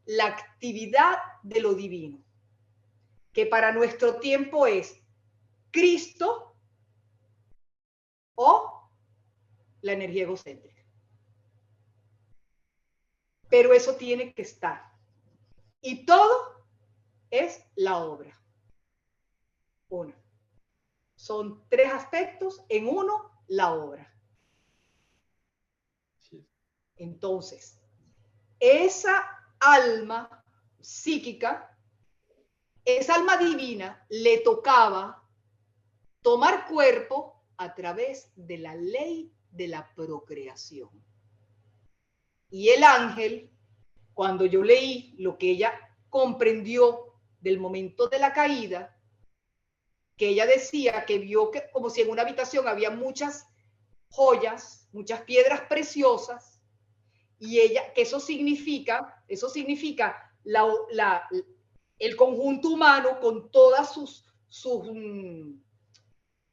la actividad de lo divino, que para nuestro tiempo es Cristo o la energía egocéntrica. Pero eso tiene que estar. Y todo es la obra. Uno. Son tres aspectos en uno, la obra. Entonces, esa alma psíquica, esa alma divina, le tocaba tomar cuerpo a través de la ley de la procreación. Y el ángel, cuando yo leí lo que ella comprendió del momento de la caída, que ella decía que vio que como si en una habitación había muchas joyas, muchas piedras preciosas, y ella, que eso significa el conjunto humano con todas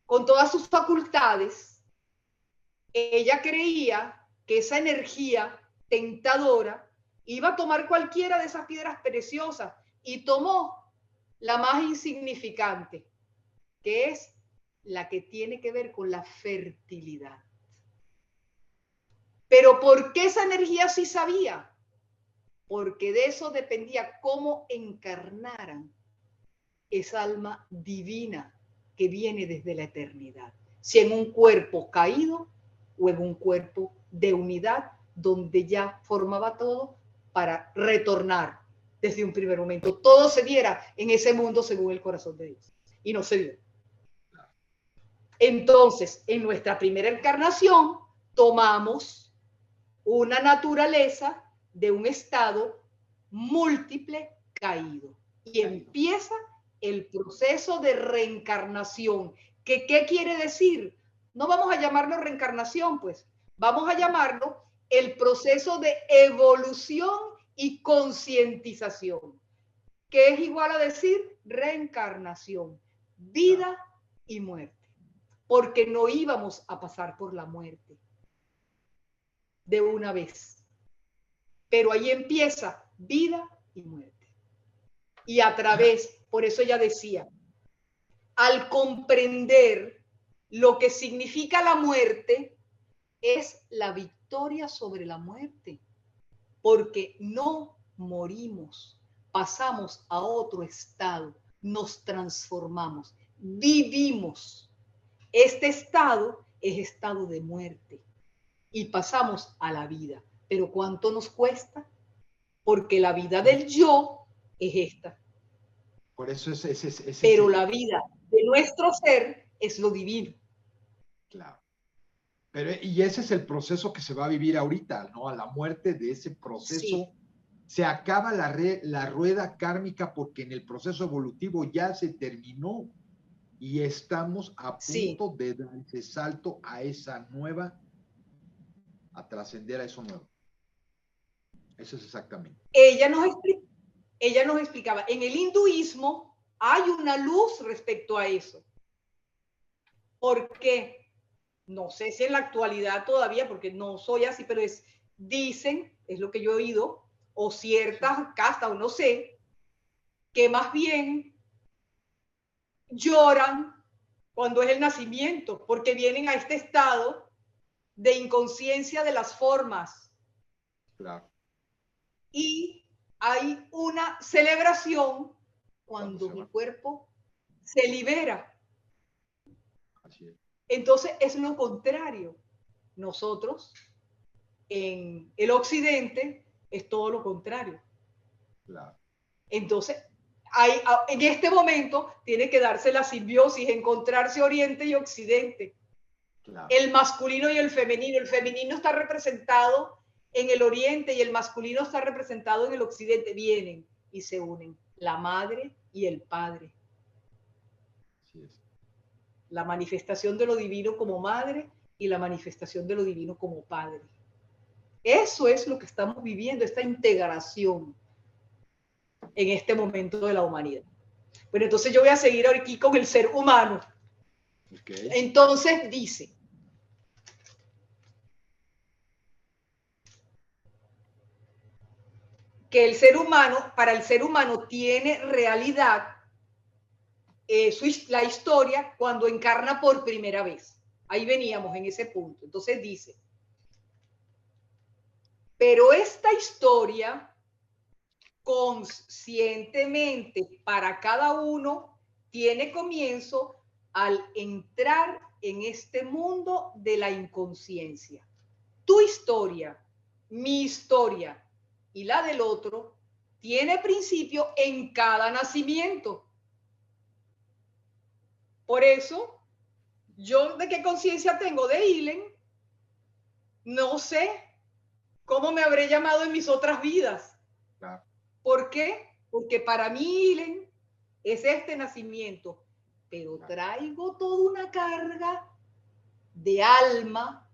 con todas sus facultades. Ella creía que esa energía tentadora iba a tomar cualquiera de esas piedras preciosas y tomó la más insignificante, que es la que tiene que ver con la fertilidad. Pero ¿por qué esa energía sí sabía? Porque de eso dependía cómo encarnaran esa alma divina que viene desde la eternidad. Si en un cuerpo caído o en un cuerpo de unidad donde ya formaba todo para retornar desde un primer momento. Todo se diera en ese mundo según el corazón de Dios. Y no se dio. Entonces, en nuestra primera encarnación, tomamos una naturaleza de un estado múltiple caído. Y empieza el proceso de reencarnación. ¿Qué quiere decir? No vamos a llamarlo reencarnación, pues. Vamos a llamarlo el proceso de evolución y concientización, que es igual a decir reencarnación, vida y muerte. Porque no íbamos a pasar por la muerte de una vez. Pero ahí empieza vida y muerte. Y a través, por eso ella decía, al comprender lo que significa la muerte, es la victoria sobre la muerte, porque no morimos, pasamos a otro estado, nos transformamos, vivimos. Este estado es estado de muerte y pasamos a la vida. Pero ¿cuánto nos cuesta? Porque la vida del yo es esta. Por eso pero la vida de nuestro ser es lo divino. Claro. Pero, y ese es el proceso que se va a vivir ahorita, ¿no? A la muerte de ese proceso Sí. se acaba la rueda kármica porque en el proceso evolutivo ya se terminó y estamos a punto de dar ese salto a esa nueva, a trascender a eso nuevo. Eso es exactamente. Ella nos explicaba, en el hinduismo hay una luz respecto a eso. ¿Por qué? No sé si en la actualidad todavía, porque no soy así, pero dicen, es lo que yo he oído, o ciertas castas, o no sé, que más bien lloran cuando es el nacimiento, porque vienen a este estado de inconsciencia de las formas. Claro. Y hay una celebración cuando mi cuerpo se libera. Así es. Entonces es lo contrario. Nosotros en el occidente es todo lo contrario. Claro. Entonces, en este momento tiene que darse la simbiosis, encontrarse Oriente y Occidente. Claro. El masculino y el femenino. El femenino está representado en el Oriente y el masculino está representado en el Occidente. Vienen y se unen la madre y el padre. Así es. La manifestación de lo divino como madre y la manifestación de lo divino como padre. Eso es lo que estamos viviendo, esta integración en este momento de la humanidad. Bueno, entonces yo voy a seguir aquí con el ser humano. Okay. Entonces dice, que el ser humano, para el ser humano tiene realidad la historia cuando encarna por primera vez. Ahí veníamos en ese punto. Entonces dice, pero esta historia conscientemente para cada uno tiene comienzo al entrar en este mundo de la inconsciencia. Tu historia, mi historia y la del otro tiene principio en cada nacimiento. Por eso, yo de qué conciencia tengo de Ilen, no sé cómo me habré llamado en mis otras vidas. Claro. ¿Por qué? Porque para mí Ilen es este nacimiento, pero traigo toda una carga de alma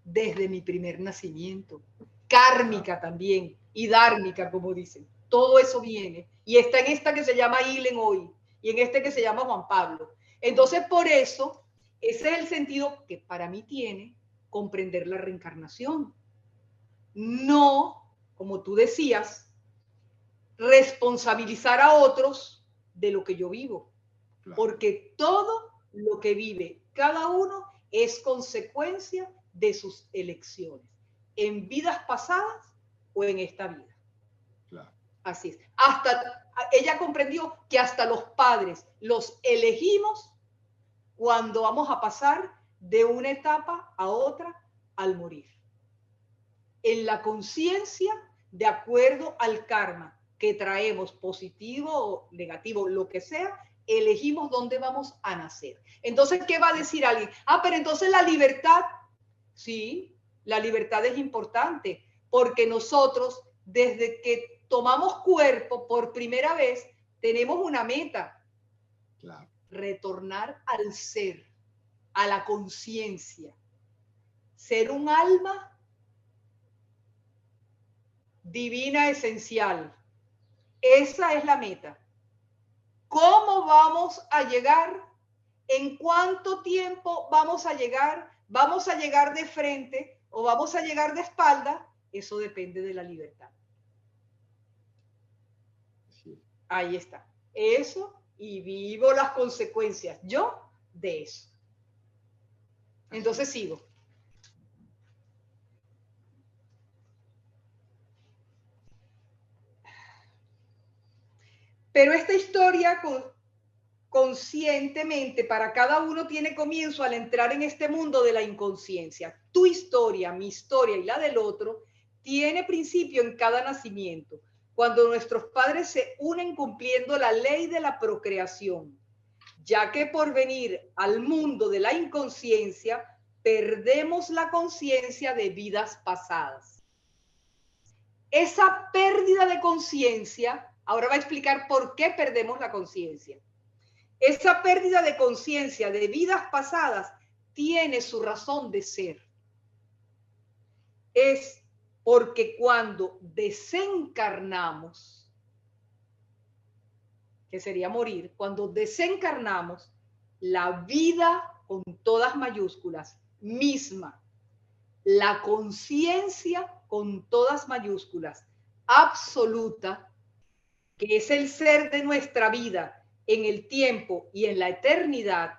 desde mi primer nacimiento, kármica también y dármica, como dicen. Todo eso viene y está en esta que se llama Ilen hoy y en este que se llama Juan Pablo. Entonces, por eso, ese es el sentido que para mí tiene comprender la reencarnación. No, como tú decías, responsabilizar a otros de lo que yo vivo. Claro. Porque todo lo que vive cada uno es consecuencia de sus elecciones, en vidas pasadas o en esta vida. Claro. Así es. Ella comprendió que hasta los padres los elegimos cuando vamos a pasar de una etapa a otra al morir. En la conciencia, de acuerdo al karma que traemos, positivo o negativo, lo que sea, elegimos dónde vamos a nacer. Entonces, ¿qué va a decir alguien? Pero entonces la libertad, sí, la libertad es importante, porque nosotros, desde que tomamos cuerpo por primera vez, tenemos una meta. Claro. Retornar al ser, a la conciencia. Ser un alma divina esencial. Esa es la meta. ¿Cómo vamos a llegar? ¿En cuánto tiempo vamos a llegar? ¿Vamos a llegar de frente o vamos a llegar de espalda? Eso depende de la libertad. Ahí está. Eso, y vivo las consecuencias yo de eso. Entonces sigo. Pero esta historia conscientemente para cada uno tiene comienzo al entrar en este mundo de la inconsciencia. Tu historia, mi historia y la del otro tiene principio en cada nacimiento, cuando nuestros padres se unen cumpliendo la ley de la procreación, ya que por venir al mundo de la inconsciencia perdemos la conciencia de vidas pasadas. Esa pérdida de conciencia, ahora va a explicar por qué perdemos la conciencia. Esa pérdida de conciencia de vidas pasadas tiene su razón de ser. Es porque cuando desencarnamos, que sería morir, cuando desencarnamos, la vida con todas mayúsculas, misma, la conciencia con todas mayúsculas, absoluta, que es el ser de nuestra vida en el tiempo y en la eternidad,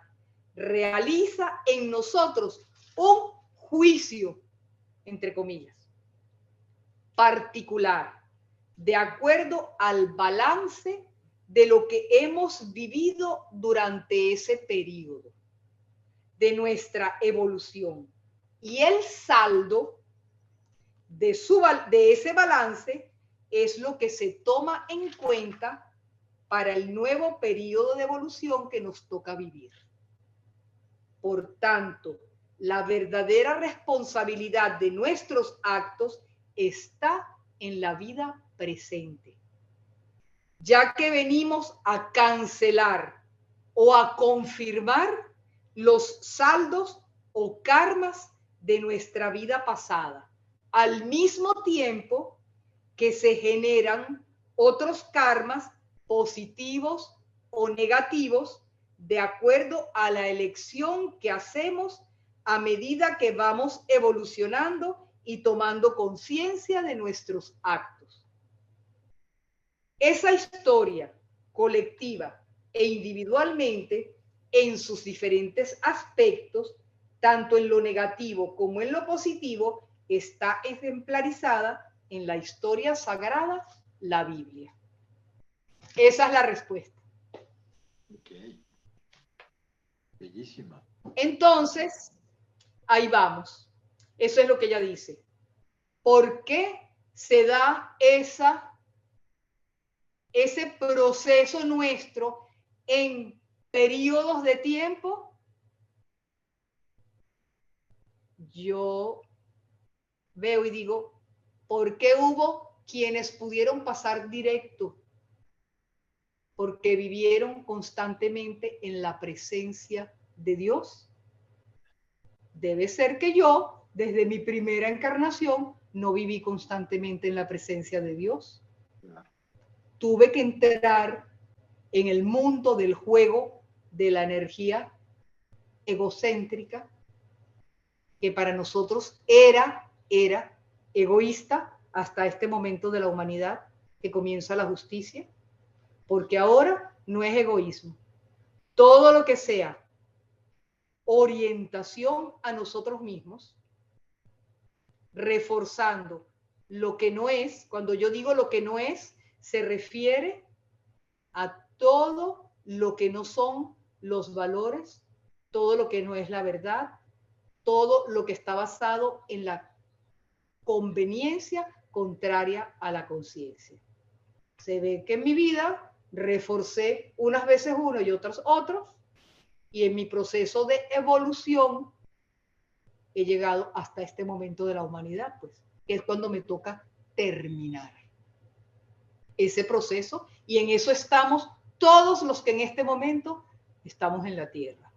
realiza en nosotros un juicio, entre comillas, particular, de acuerdo al balance de lo que hemos vivido durante ese periodo de nuestra evolución. Y el saldo de ese balance es lo que se toma en cuenta para el nuevo periodo de evolución que nos toca vivir. Por tanto, la verdadera responsabilidad de nuestros actos está en la vida presente, ya que venimos a cancelar o a confirmar los saldos o karmas de nuestra vida pasada, al mismo tiempo que se generan otros karmas positivos o negativos de acuerdo a la elección que hacemos a medida que vamos evolucionando y tomando conciencia de nuestros actos. Esa historia colectiva e individualmente, en sus diferentes aspectos, tanto en lo negativo como en lo positivo, está ejemplarizada en la historia sagrada, la Biblia. Esa es la respuesta. Ok. Bellísima. Entonces, ahí vamos. Eso es lo que ella dice. ¿Por qué se da ese proceso nuestro en periodos de tiempo? Yo veo y digo, ¿por qué hubo quienes pudieron pasar directo? Porque vivieron constantemente en la presencia de Dios. Debe ser que yo, desde mi primera encarnación, no viví constantemente en la presencia de Dios. Tuve que entrar en el mundo del juego de la energía egocéntrica, que para nosotros era egoísta hasta este momento de la humanidad, que comienza la justicia, porque ahora no es egoísmo. Todo lo que sea orientación a nosotros mismos, reforzando lo que no es. Cuando yo digo lo que no es, se refiere a todo lo que no son los valores, todo lo que no es la verdad, todo lo que está basado en la conveniencia contraria a la conciencia. Se ve que en mi vida reforcé unas veces uno y otras otros, y en mi proceso de evolución he llegado hasta este momento de la humanidad, pues, que es cuando me toca terminar ese proceso, y en eso estamos todos los que en este momento estamos en la Tierra.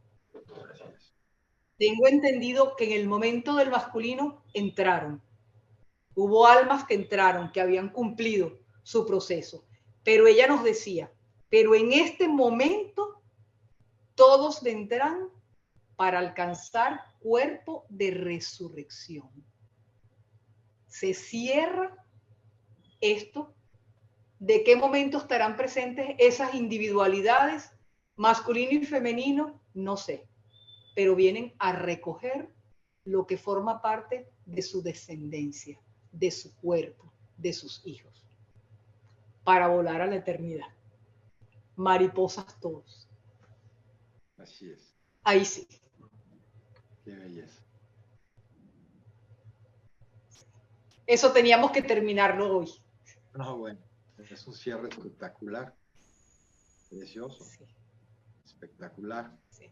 Tengo entendido que en el momento del masculino entraron. Hubo almas que entraron, que habían cumplido su proceso. Pero ella nos decía, pero en este momento todos vendrán para alcanzar cuerpo de resurrección. Se cierra esto ¿De qué momento estarán presentes esas individualidades, masculino y femenino? No sé, pero vienen a recoger lo que forma parte de su descendencia, de su cuerpo, de sus hijos, para volar a la eternidad. Mariposas todos. Así es. Ahí sí. Qué belleza. Eso teníamos que terminarlo hoy. No, bueno, es un cierre espectacular. Precioso. Sí. Espectacular. Sí.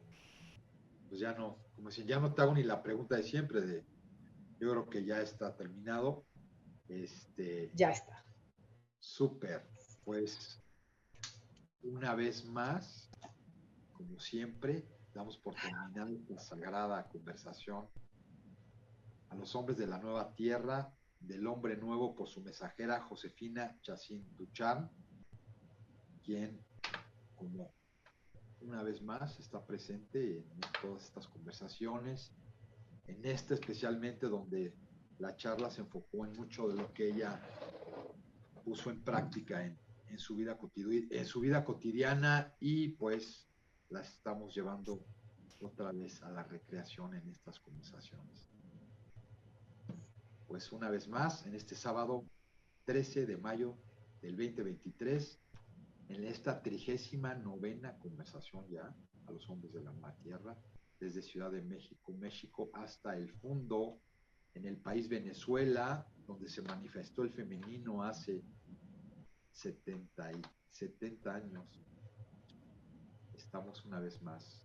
Pues ya no, como si ya no te hago ni la pregunta de siempre de, yo creo que ya está terminado. Ya está. Súper. Pues una vez más, como siempre, damos por terminada esta sagrada conversación a los hombres de la nueva tierra, del hombre nuevo por su mensajera Josefina Chacín Duchamp, quien, como una vez más, está presente en todas estas conversaciones, en esta especialmente donde la charla se enfocó en mucho de lo que ella puso en práctica en su vida cotidiana y pues la estamos llevando otra vez a la recreación en estas conversaciones. Pues una vez más, en este sábado 13 de mayo del 2023, en esta 39ª conversación ya a los hombres de la nueva tierra, desde Ciudad de México, México, hasta el fondo, en el país Venezuela, donde se manifestó el femenino hace 70 años. Estamos una vez más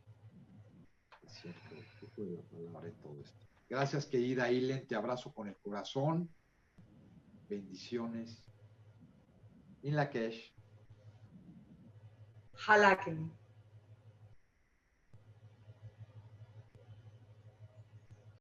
haciendo poco de la palabra en todo esto. Gracias, querida Ilen, te abrazo con el corazón. Bendiciones. In Lakesh. Halaken.